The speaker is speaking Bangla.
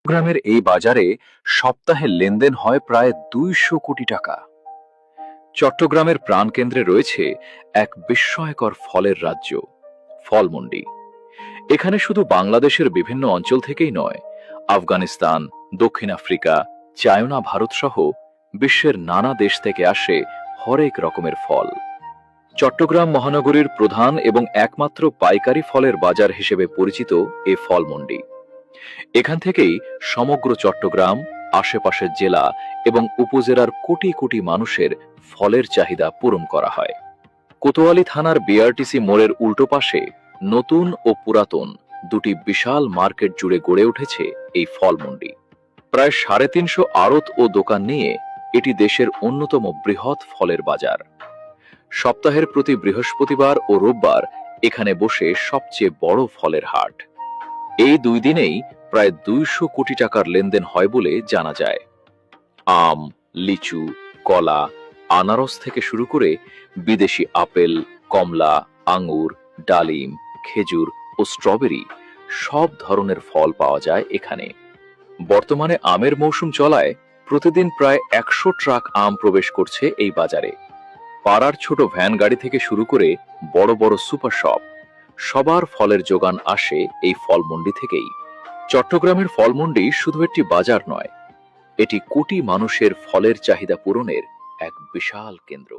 গ্রামের এই বাজারে সপ্তাহে লেনদেন হয় প্রায় 200 কোটি টাকা। চট্টগ্রামের প্রাণকেন্দ্রে রয়েছে এক বিস্ময়কর ফলের রাজ্য, ফলমন্ডি। এখানে শুধু বাংলাদেশের বিভিন্ন অঞ্চল থেকেই নয়, আফগানিস্তান, দক্ষিণ আফ্রিকা, চায়না, ভারত সহ বিশ্বের নানা দেশ থেকে আসে হরেক রকমের ফল। চট্টগ্রাম মহানগরীর প্রধান এবং একমাত্র পাইকারি ফলের বাজার হিসেবে পরিচিত এ ফলমন্ডি। এখান থেকেই সমগ্র চট্টগ্রাম, আশেপাশের জেলা এবং উপজেলার কোটি কোটি মানুষের ফলের চাহিদা পূরণ করা হয়। কোতোয়ালি থানার বিআরটিসি মোড়ের উল্টো পাশে নতুন ও পুরাতন দুটি বিশাল মার্কেট জুড়ে গড়ে উঠেছে এই ফলমন্ডি। প্রায় 350 আড়ত ও দোকান নিয়ে এটি দেশের অন্যতম বৃহৎ ফলের বাজার। সপ্তাহের প্রতি বৃহস্পতিবার ও রোববার এখানে বসে সবচেয়ে বড় ফলের হাট। এই 2 দিনেই প্রায় 200 কোটি টাকার লেনদেন হয় বলে জানা যায়। আম, লিচু, কলা, আনারস থেকে শুরু করে বিদেশি আপেল, কমলা, আঙ্গুর, ডালিম, খেজুর ও স্ট্রবেরি সব ধরনের ফল পাওয়া যায় এখানে। বর্তমানে আমের মৌসুম চলায় প্রতিদিন প্রায় 100 ট্রাক আম প্রবেশ করছে এই বাজারে। পাড়ার ছোট ভ্যান গাড়ি থেকে শুরু করে বড় বড় সুপার শপ, সবার ফলের যোগান আসে এই ফলমন্ডি থেকেই। চট্টগ্রামের ফলমন্ডি শুধু একটি বাজার নয়, এটি কোটি মানুষের ফলের চাহিদা পূরণের এক বিশাল কেন্দ্র।